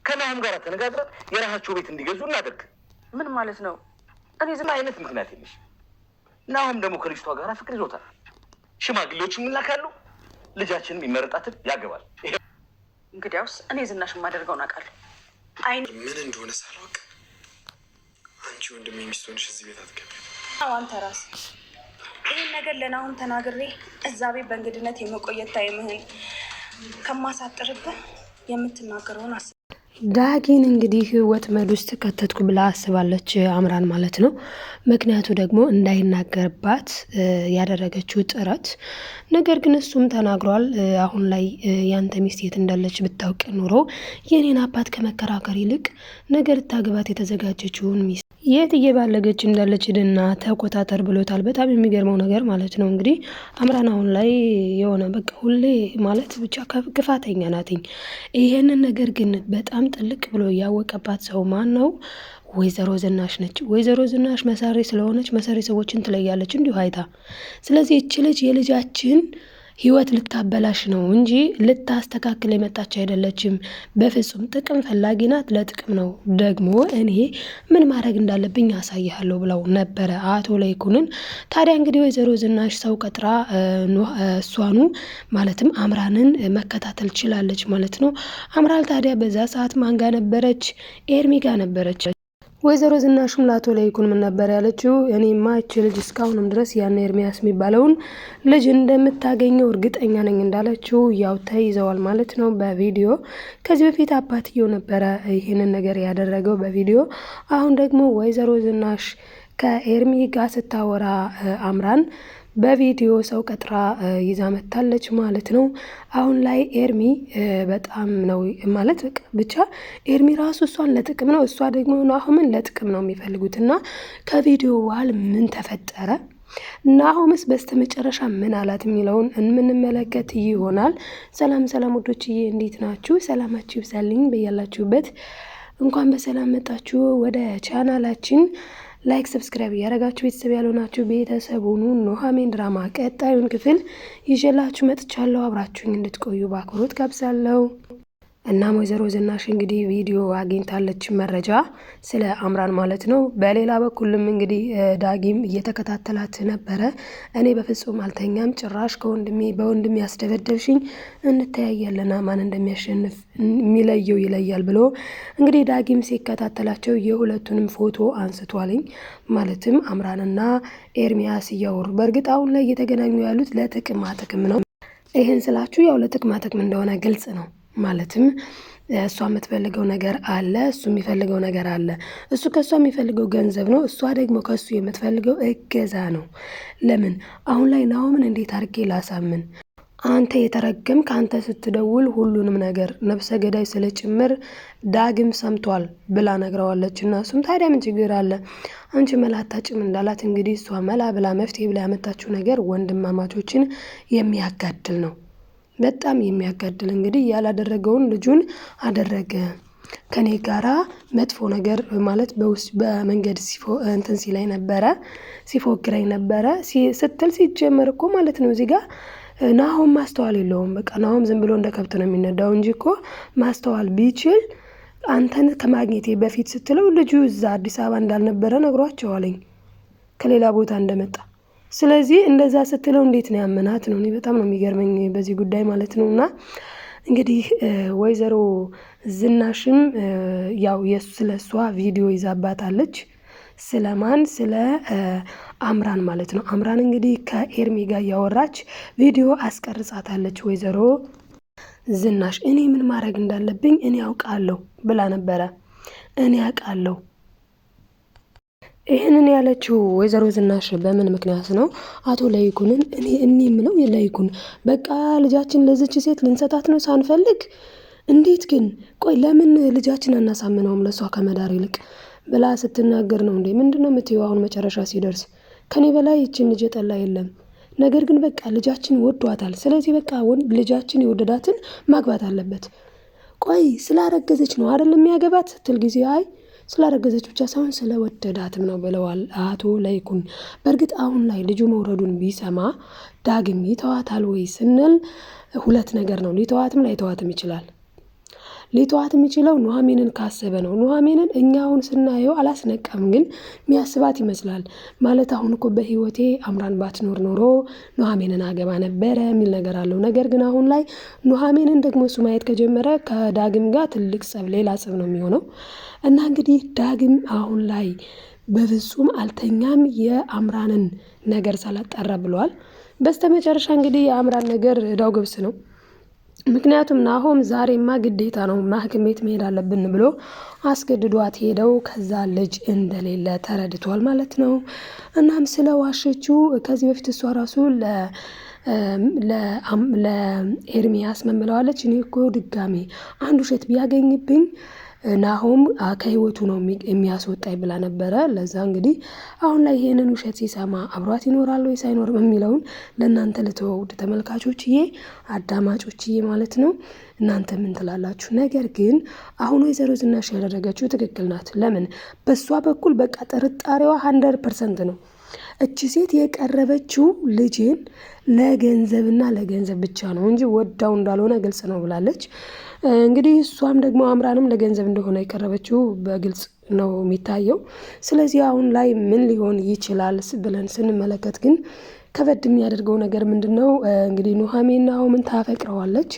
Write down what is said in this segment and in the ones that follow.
ከናሁም ጋር ተነጋግረን የራሳቸው ቤት እንዲገዙ እናደርግ። ምን ማለት ነው? እኔ ዝም አይነት ምክንያት የለሽ። ናሁም ደግሞ ከልጅቷ ጋር ፍቅር ይዞታል። ሽማግሌዎች ይላካሉ፣ ልጃችንም ይመረጣትን ያገባል። እንግዲያውስ እኔ ዝናሽ የማደርገውን አውቃለሁ። ምን እንደሆነ ሳላውቅ አንቺ ወንድሜ ሚስት ሆነሽ እዚህ ቤት አትገቢም። አንተ ራስህ ይህን ነገር ለናሁም ተናግሬ እዛ ቤት በእንግድነት የመቆየት ታይምህን ከማሳጥርብህ የምትናገረውን አስብ። ዳጊን እንግዲህ ወጥመድ ውስጥ ከተትኩ ብላ አስባለች አምራን ማለት ነው። ምክንያቱ ደግሞ እንዳይናገርባት ያደረገችው ጥረት፣ ነገር ግን እሱም ተናግሯል። አሁን ላይ ያንተ ሚስት የት እንዳለች ብታውቅ ኑሮ የኔን አባት ከመከራከር ይልቅ ነገር ልታገባት የተዘጋጀችውን ሚስት የት እየባለገች እንዳለች ድና ተቆጣጠር ብሎታል። በጣም የሚገርመው ነገር ማለት ነው እንግዲህ አምራን አሁን ላይ የሆነ በቃ ሁሌ ማለት ብቻ ክፋተኛ ናትኝ። ይሄንን ነገር ግን በጣም ጥልቅ ብሎ ያወቀባት ሰው ማን ነው? ወይዘሮ ዝናሽ ነች። ወይዘሮ ዝናሽ መሰሪ ስለሆነች መሰሪ ሰዎችን ትለያለች እንዲሁ አይታ። ስለዚህ እቺ ልጅ የልጃችን ህይወት ልታበላሽ ነው እንጂ ልታስተካክል የመጣች አይደለችም። በፍጹም ጥቅም ፈላጊ ናት። ለጥቅም ነው ደግሞ እኔ ምን ማድረግ እንዳለብኝ ያሳያለሁ ብለው ነበረ አቶ ለይኩንን። ታዲያ እንግዲህ ወይዘሮ ዝናሽ ሰው ቀጥራ እሷኑ ማለትም አምራንን መከታተል ችላለች ማለት ነው። አምራን ታዲያ በዛ ሰዓት ማን ጋር ነበረች? ኤርሚ ጋር ነበረች። ወይዘሮ ዝናሽም ለአቶ ለይኩን ምን ነበር ያለችው? እኔማ እቺ ልጅ እስካሁንም ድረስ ያን ኤርሚያስ የሚባለውን ልጅ እንደምታገኘው እርግጠኛ ነኝ እንዳለችው ያው ተይዘዋል ማለት ነው በቪዲዮ። ከዚህ በፊት አባትየው ነበረ ይህንን ነገር ያደረገው በቪዲዮ። አሁን ደግሞ ወይዘሮ ዝናሽ ከኤርሚ ጋር ስታወራ አምራን በቪዲዮ ሰው ቀጥራ ይዛ መታለች ማለት ነው። አሁን ላይ ኤርሚ በጣም ነው ማለት ብቻ ኤርሚ ራሱ እሷን ለጥቅም ነው፣ እሷ ደግሞ ናሁምን ለጥቅም ነው የሚፈልጉት። እና ከቪዲዮ በኋላ ምን ተፈጠረ፣ ናሁምስ በስተመጨረሻ ምን አላት የሚለውን የምንመለከት ይሆናል። ሰላም ሰላም ወዶችዬ፣ እንዴት ናችሁ? ሰላማችሁ ይብዛልኝ በያላችሁበት። እንኳን በሰላም መጣችሁ ወደ ቻናላችን። ላይክ ሰብስክራይብ እያደረጋችሁ ቤተሰብ ያልሆናችሁ ቤተሰብ ሁኑ። ኑሃሚን ድራማ ቀጣዩን ክፍል ይዤላችሁ መጥቻለሁ። አብራችሁኝ እንድትቆዩ በአክብሮት ጋብዛለሁ። እናም ወይዘሮ ዝናሽ እንግዲህ ቪዲዮ አግኝታለች፣ መረጃ ስለ አምራን ማለት ነው። በሌላ በኩልም እንግዲህ ዳጊም እየተከታተላት ነበረ። እኔ በፍጹም አልተኛም፣ ጭራሽ በወንድሜ ያስደበደብሽኝ፣ እንተያያለና ማን እንደሚያሸንፍ የሚለየው ይለያል ብሎ እንግዲህ ዳጊም ሲከታተላቸው የሁለቱንም ፎቶ አንስቷልኝ። ማለትም አምራንና ኤርሚያስ እያወሩ፣ በእርግጥ አሁን ላይ እየተገናኙ ያሉት ለጥቅማ ጥቅም ነው። ይህን ስላችሁ ያው ለጥቅማ ጥቅም እንደሆነ ግልጽ ነው። ማለትም እሷ የምትፈልገው ነገር አለ፣ እሱ የሚፈልገው ነገር አለ። እሱ ከእሷ የሚፈልገው ገንዘብ ነው፣ እሷ ደግሞ ከእሱ የምትፈልገው እገዛ ነው። ለምን አሁን ላይ ናሁምን እንዴት አድርጌ ላሳምን? አንተ የተረገም ከአንተ ስትደውል ሁሉንም ነገር ነፍሰ ገዳይ ስለ ጭምር ዳግም ሰምቷል ብላ ነግረዋለች። እና እሱም ታዲያ ምን ችግር አለ አንቺ መላ አታጭም እንዳላት እንግዲህ እሷ መላ ብላ መፍትሄ ብላ ያመጣችው ነገር ወንድማማቾችን የሚያጋድል ነው። በጣም የሚያጋድል እንግዲህ ያላደረገውን ልጁን አደረገ። ከኔ ጋራ መጥፎ ነገር ማለት በውስጥ በመንገድ እንትን ሲላይ ነበረ፣ ሲፎክረኝ ነበረ ስትል ሲጀመር እኮ ማለት ነው እዚህ ጋር ናሁም ማስተዋል የለውም። በቃ ናሁም ዝም ብሎ እንደ ከብት ነው የሚነዳው እንጂ እኮ ማስተዋል ቢችል አንተን ከማግኘቴ በፊት ስትለው ልጁ እዛ አዲስ አበባ እንዳልነበረ ነግሯቸዋለኝ፣ ከሌላ ቦታ እንደመጣ። ስለዚህ እንደዛ ስትለው እንዴት ነው ያመናት ነው? እኔ በጣም ነው የሚገርመኝ በዚህ ጉዳይ ማለት ነው። እና እንግዲህ ወይዘሮ ዝናሽም ያው ስለ እሷ ቪዲዮ ይዛባታለች። ስለማን? ስለ አምራን ማለት ነው። አምራን እንግዲህ ከኤርሚ ጋር ያወራች ቪዲዮ አስቀርጻታለች ወይዘሮ ዝናሽ። እኔ ምን ማድረግ እንዳለብኝ እኔ አውቃለሁ ብላ ነበረ። እኔ አውቃለሁ ይህንን ያለችው ወይዘሮ ዝናሽ በምን ምክንያት ነው? አቶ ለይኩንን እኔ የምለው የለይኩን በቃ ልጃችን ለዚች ሴት ልንሰጣት ነው ሳንፈልግ። እንዴት ግን ቆይ ለምን ልጃችን አናሳምነውም ለሷ ከመዳር ይልቅ ብላ ስትናገር ነው እንዴ? ምንድነው የምትይው? አሁን መጨረሻ ሲደርስ ከኔ በላይ ይችን ልጅ የጠላ የለም። ነገር ግን በቃ ልጃችን ወዷታል። ስለዚህ በቃ ልጃችን የወደዳትን ማግባት አለበት። ቆይ ስላረገዘች ነው አይደለም የሚያገባት ስትል ጊዜ አይ ስላረገዘች ብቻ ሳይሆን ስለወደዳትም ነው ብለዋል አቶ ለይኩን። በእርግጥ አሁን ላይ ልጁ መውረዱን ቢሰማ ዳግም ይተዋታል ወይ ስንል ሁለት ነገር ነው። ሊተዋትም ላይተዋትም ይችላል። ሊተዋት የሚችለው ኑሐሚንን ካሰበ ነው። ኑሐሚንን እኛ አሁን ስናየው አላስነቃም፣ ግን የሚያስባት ይመስላል። ማለት አሁን እኮ በህይወቴ አምራን ባትኖር ኖሮ ኑሐሚንን አገባ ነበረ የሚል ነገር አለው። ነገር ግን አሁን ላይ ኑሐሚንን ደግሞ እሱ ማየት ከጀመረ ከዳግም ጋር ትልቅ ጸብ፣ ሌላ ጸብ ነው የሚሆነው እና እንግዲህ ዳግም አሁን ላይ በፍጹም አልተኛም የአምራንን ነገር ሳላጣራ ብለዋል። በስተመጨረሻ እንግዲህ የአምራን ነገር እዳው ገብስ ነው። ምክንያቱም ናሆም ዛሬማ ግዴታ ነው ሐኪም ቤት መሄድ አለብን ብሎ አስገድዷት ሄደው ከዛ ልጅ እንደሌለ ተረድቷል ማለት ነው። እናም ስለ ዋሸችው ከዚህ በፊት እሷ ራሱ ለኤርሚያስ መምለዋለች። እኔ እኮ ድጋሜ አንድ ውሸት ቢያገኝብኝ ናሆም ከህይወቱ ነው የሚያስወጣኝ ብላ ነበረ። ለዛ እንግዲህ አሁን ላይ ይሄንን ውሸት ሲሰማ አብሯት ይኖራል ወይ ሳይኖርም የሚለውን ለእናንተ ልተወውድ ተመልካቾችዬ፣ አዳማጮችዬ ማለት ነው። እናንተ ምን ትላላችሁ? ነገር ግን አሁን ወይዘሮ ዝናሽ ያደረገችው ትክክል ናት። ለምን በሷ በኩል በቃ ጥርጣሬዋ 100% ነው። እቺ ሴት የቀረበችው ልጅን ለገንዘብና ለገንዘብ ብቻ ነው እንጂ ወዳው እንዳልሆነ ግልጽ ነው ብላለች። እንግዲህ እሷም ደግሞ አምራንም ለገንዘብ እንደሆነ የቀረበችው በግልጽ ነው የሚታየው። ስለዚህ አሁን ላይ ምን ሊሆን ይችላል ብለን ስንመለከት ግን ከበድ የሚያደርገው ነገር ምንድነው? እንግዲህ ኑሐሚን ናሆምን ታፈቅረዋለች።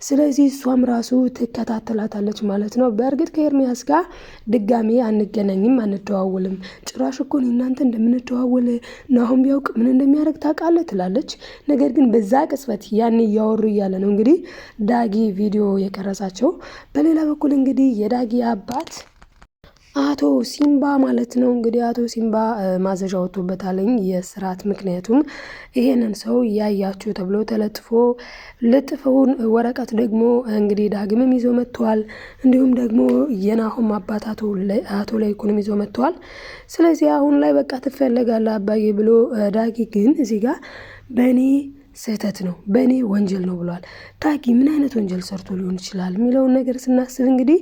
ስለዚህ እሷም ራሱ ትከታተላታለች ማለት ነው። በእርግጥ ከኤርሚያስ ጋር ድጋሜ አንገናኝም፣ አንደዋውልም፣ ጭራሽ እኮ እናንተ እንደምንደዋውል ናሆም ቢያውቅ ምን እንደሚያደርግ ታውቃለህ ትላለች። ነገር ግን በዛ ቅጽበት ያን እያወሩ እያለ ነው እንግዲህ ዳጊ ቪዲዮ የቀረጻቸው። በሌላ በኩል እንግዲህ የዳጊ አባት አቶ ሲምባ ማለት ነው እንግዲህ አቶ ሲምባ ማዘዣ ወጥቶበታለኝ የስርዓት። ምክንያቱም ይሄንን ሰው ያያችሁ ተብሎ ተለጥፎ ልጥፈውን ወረቀት ደግሞ እንግዲህ ዳግምም ይዞ መጥቷል። እንዲሁም ደግሞ የናሆም አባት አቶ ለይኩንም ይዞ መጥቷል። ስለዚህ አሁን ላይ በቃ ትፈለጋለህ አባዬ ብሎ ዳጊ ግን እዚህ ጋር በእኔ ስህተት ነው በእኔ ወንጀል ነው ብሏል። ዳጊ ምን አይነት ወንጀል ሰርቶ ሊሆን ይችላል የሚለውን ነገር ስናስብ እንግዲህ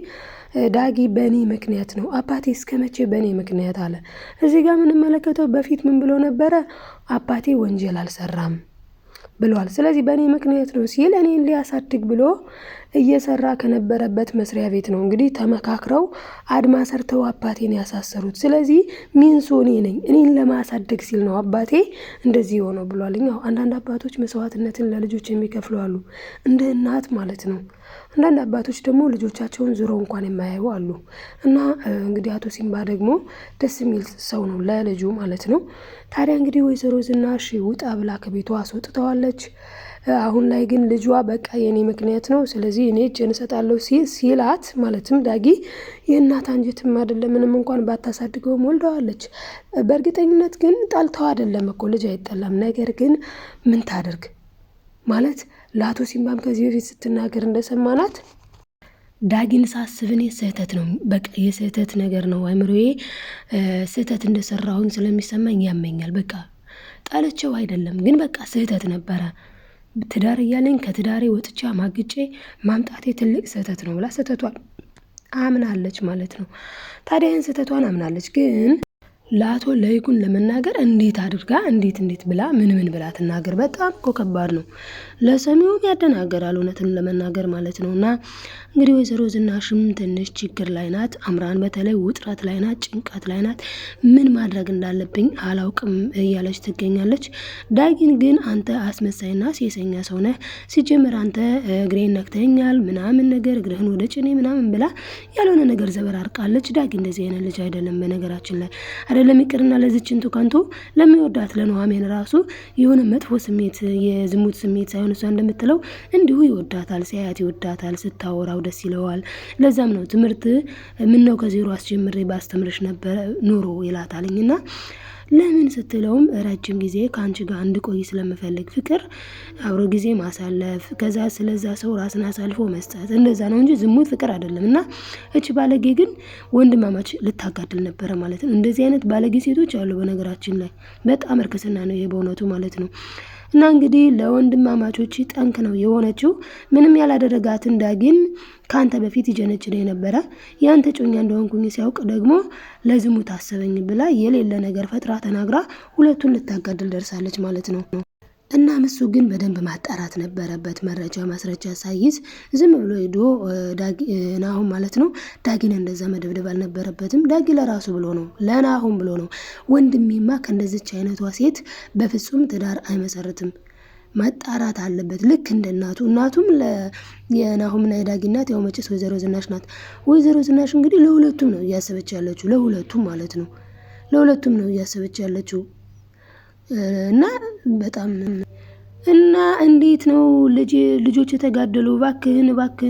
ዳጊ በእኔ ምክንያት ነው አባቴ እስከ መቼ በእኔ ምክንያት አለ። እዚህ ጋር የምንመለከተው በፊት ምን ብሎ ነበረ? አባቴ ወንጀል አልሰራም ብሏል። ስለዚህ በእኔ ምክንያት ነው ሲል እኔን ሊያሳድግ ብሎ እየሰራ ከነበረበት መስሪያ ቤት ነው እንግዲህ ተመካክረው አድማ ሰርተው አባቴን ያሳሰሩት። ስለዚህ ሚንሱ እኔ ነኝ፣ እኔን ለማሳደግ ሲል ነው አባቴ እንደዚህ ሆነው ብሏል። አንዳንድ አባቶች መስዋዕትነትን ለልጆች የሚከፍሉ አሉ፣ እንደ እናት ማለት ነው። አንዳንድ አባቶች ደግሞ ልጆቻቸውን ዙሮ እንኳን የማያዩ አሉ። እና እንግዲህ አቶ ሲምባ ደግሞ ደስ የሚል ሰው ነው ለልጁ ማለት ነው። ታዲያ እንግዲህ ወይዘሮ ዝናሽ ውጣ ብላ ከቤቷ አስወጥተዋለች። አሁን ላይ ግን ልጇ በቃ የኔ ምክንያት ነው፣ ስለዚህ እኔ እጄን እሰጣለሁ ሲላት ማለትም ዳጊ የእናት አንጀትም አይደለም፣ ምንም እንኳን ባታሳድገውም ወልደዋለች። በእርግጠኝነት ግን ጠልተው አይደለም እኮ ልጅ አይጠላም። ነገር ግን ምን ታደርግ ማለት ለአቶ ሲምባም ከዚህ በፊት ስትናገር እንደሰማናት ዳጊን ሳስብ እኔ ስህተት ነው በቃ የስህተት ነገር ነው አይምሮዬ ስህተት እንደሰራሁን ስለሚሰማኝ ያመኛል። በቃ ጣለቸው አይደለም ግን በቃ ስህተት ነበረ። ትዳር እያለኝ ከትዳሬ ወጥቻ ማግጬ ማምጣቴ ትልቅ ስህተት ነው ብላ ስህተቷን አምናለች ማለት ነው። ታዲያ ይህን ስህተቷን አምናለች ግን ለአቶ ለይኩን ለመናገር እንዴት አድርጋ እንዴት ብላ ምን ብላ ትናገር? በጣም እኮ ከባድ ነው። ለሰሚውም ያደናገራል እውነትን ለመናገር ማለት ነው። እና እንግዲህ ወይዘሮ ዝናሽም ትንሽ ችግር ላይ ናት። አምራን በተለይ ውጥረት ላይ ናት፣ ጭንቀት ላይ ናት። ምን ማድረግ እንዳለብኝ አላውቅም እያለች ትገኛለች። ዳጊን ግን አንተ አስመሳይና ሴሰኛ ሰው ነህ፣ ሲጀምር አንተ እግሬን ነክተኛል ምናምን ነገር እግርህን ወደ ጭኔ ምናምን ብላ ያልሆነ ነገር ዘበራርቃለች። ዳጊ እንደዚህ አይነት ልጅ አይደለም በነገራችን ላይ አይደለም ይቅርና ለዚችንቱ ከንቱ ለሚወዳት ለኑሐሚን ራሱ የሆነ መጥፎ ስሜት የዝሙት ስሜት ሳይሆን እሷ እንደምትለው እንዲሁ ይወዳታል፣ ሲያያት ይወዳታል፣ ስታወራው ደስ ይለዋል። ለዛም ነው ትምህርት ምን ነው ከዜሮ አስጀምሬ ባስተምርሽ ነበር ኑሮ ይላታልኝና ለምን ስትለውም ረጅም ጊዜ ከአንቺ ጋር እንድቆይ ስለምፈልግ ፍቅር አብሮ ጊዜ ማሳለፍ ከዛ ስለዛ ሰው ራስን አሳልፎ መስጠት እንደዛ ነው እንጂ ዝሙት ፍቅር አይደለም። እና እቺ ባለጌ ግን ወንድማማች ልታጋድል ነበረ ማለት ነው። እንደዚህ አይነት ባለጌ ሴቶች አሉ በነገራችን ላይ በጣም እርክስና ነው ይሄ በእውነቱ ማለት ነው። እና እንግዲህ ለወንድማማቾች ጠንክ ነው የሆነችው። ምንም ያላደረጋትን ዳጊን ካንተ በፊት ይጀነጅነ የነበረ ያንተ ጮኛ እንደሆንኩኝ ሲያውቅ ደግሞ ለዝሙት አሰበኝ ብላ የሌለ ነገር ፈጥራ ተናግራ ሁለቱን ልታጋድል ደርሳለች ማለት ነው። እና እሱ ግን በደንብ ማጣራት ነበረበት። መረጃ ማስረጃ ሳይዝ ዝም ብሎ ሄዶ ናሆም ማለት ነው ዳጊን እንደዛ መደብደብ አልነበረበትም። ዳጊ ለራሱ ብሎ ነው ለናሆም ብሎ ነው። ወንድሜማ ከእንደዚች አይነቷ ሴት በፍጹም ትዳር አይመሰርትም፣ ማጣራት አለበት። ልክ እንደ እናቱም የናሆምና የዳጊ እናት ያው መቼስ ወይዘሮ ዝናሽ ናት። ወይዘሮ ዝናሽ እንግዲህ ለሁለቱም ነው እያሰበች ያለችው፣ ለሁለቱም ማለት ነው ለሁለቱም ነው እያሰበች ያለችው። እና በጣም እና እንዴት ነው ልጆች የተጋደሉ እባክህን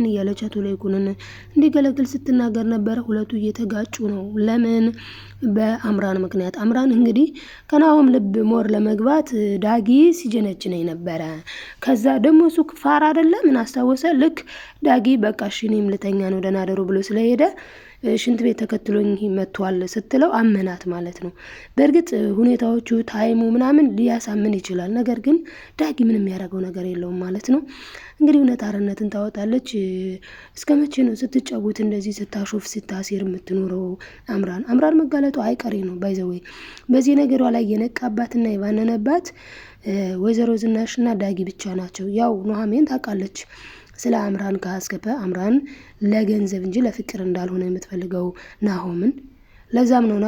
እያለች አቶ ለይኩንን እንዲገለግል ስትናገር ነበረ። ሁለቱ እየተጋጩ ነው። ለምን? በአምራን ምክንያት። አምራን እንግዲህ ከናሆም ልብ ሞር ለመግባት ዳጊ ሲጀነጅነኝ ነበረ። ከዛ ደግሞ እሱ ፋራ አይደለ ምን አስታወሰ? ልክ ዳጊ በቃ እሺ እኔም ልተኛ ነው ደህና ደሩ ብሎ ስለሄደ ሽንት ቤት ተከትሎኝ መጥቷል ስትለው አመናት ማለት ነው። በእርግጥ ሁኔታዎቹ ታይሙ ምናምን ሊያሳምን ይችላል። ነገር ግን ዳጊ ምንም ያደረገው ነገር የለውም ማለት ነው። እንግዲህ እውነት አርነትን ታወጣለች። እስከ መቼ ነው ስትጫወት እንደዚህ ስታሾፍ ስታሴር የምትኖረው? አምራን መጋለጡ አይቀሬ ነው። ባይዘወይ በዚህ ነገሯ ላይ የነቃባትና የባነነባት ወይዘሮ ዝናሽና ዳጊ ብቻ ናቸው። ያው ኑሐሚን ታውቃለች ስለ አምራን ካስገበ አምራን ለገንዘብ እንጂ ለፍቅር እንዳልሆነ የምትፈልገው ናሆምን። ለዛም ነው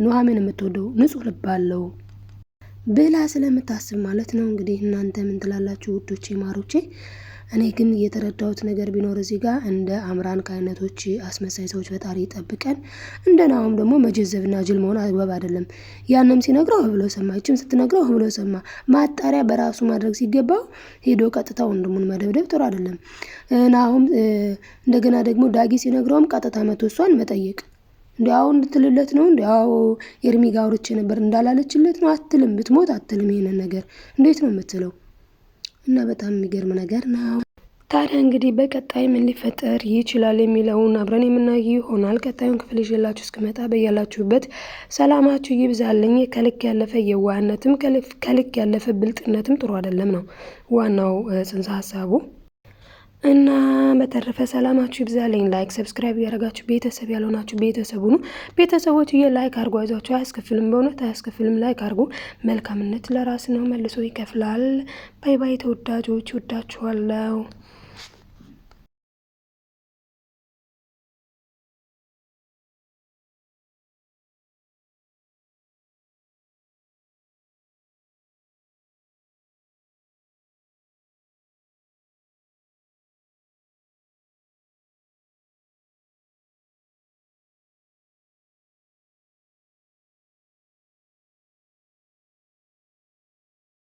ኑሐሚን የምትወደው ንጹህ ልብ አለው ብላ ስለምታስብ ማለት ነው። እንግዲህ እናንተ ምን ትላላችሁ ውዶቼ ማሮቼ? እኔ ግን የተረዳሁት ነገር ቢኖር እዚህ ጋር እንደ አምራን ከአይነቶች አስመሳይ ሰዎች ፈጣሪ ይጠብቀን። እንደ ናሆም ደግሞ መጀዘብና ጅል መሆን አግባብ አይደለም። ያንም ሲነግረው ብሎ ሰማ፣ ይችም ስትነግረው ብሎ ሰማ። ማጣሪያ በራሱ ማድረግ ሲገባው ሄዶ ቀጥታ ወንድሙን መደብደብ ጥሩ አይደለም። ናሆም እንደገና ደግሞ ዳጊ ሲነግረውም ቀጥታ መቶ እሷን መጠየቅ እንዲያው እንድትልለት ነው። እንዲያው ኤርሚ ጋር አውርቼ ነበር እንዳላለችለት ነው። አትልም፣ ብትሞት አትልም። ይሄንን ነገር እንዴት ነው የምትለው? እና በጣም የሚገርም ነገር ነው። ታዲያ እንግዲህ በቀጣይ ምን ሊፈጠር ይችላል የሚለውን አብረን የምናየው ይሆናል። ቀጣዩን ክፍል ይዤላችሁ እስክመጣ በያላችሁበት ሰላማችሁ ይብዛልኝ። ከልክ ያለፈ የዋህነትም ከልክ ያለፈ ብልጥነትም ጥሩ አይደለም ነው ዋናው ጽንሰ ሀሳቡ። እና በተረፈ ሰላማችሁ ይብዛልኝ። ላይክ ሰብስክራይብ ያደረጋችሁ ቤተሰብ ያልሆናችሁ ቤተሰቡ ነው። ቤተሰቦች ላይክ አድርጉ፣ አይዟችሁ፣ አያስከፍልም፣ በእውነት አያስከፍልም። ላይክ አድርጉ። መልካምነት ለራስ ነው፣ መልሶ ይከፍላል። ባይ ባይ ተወዳጆች፣ ወዳችኋለሁ።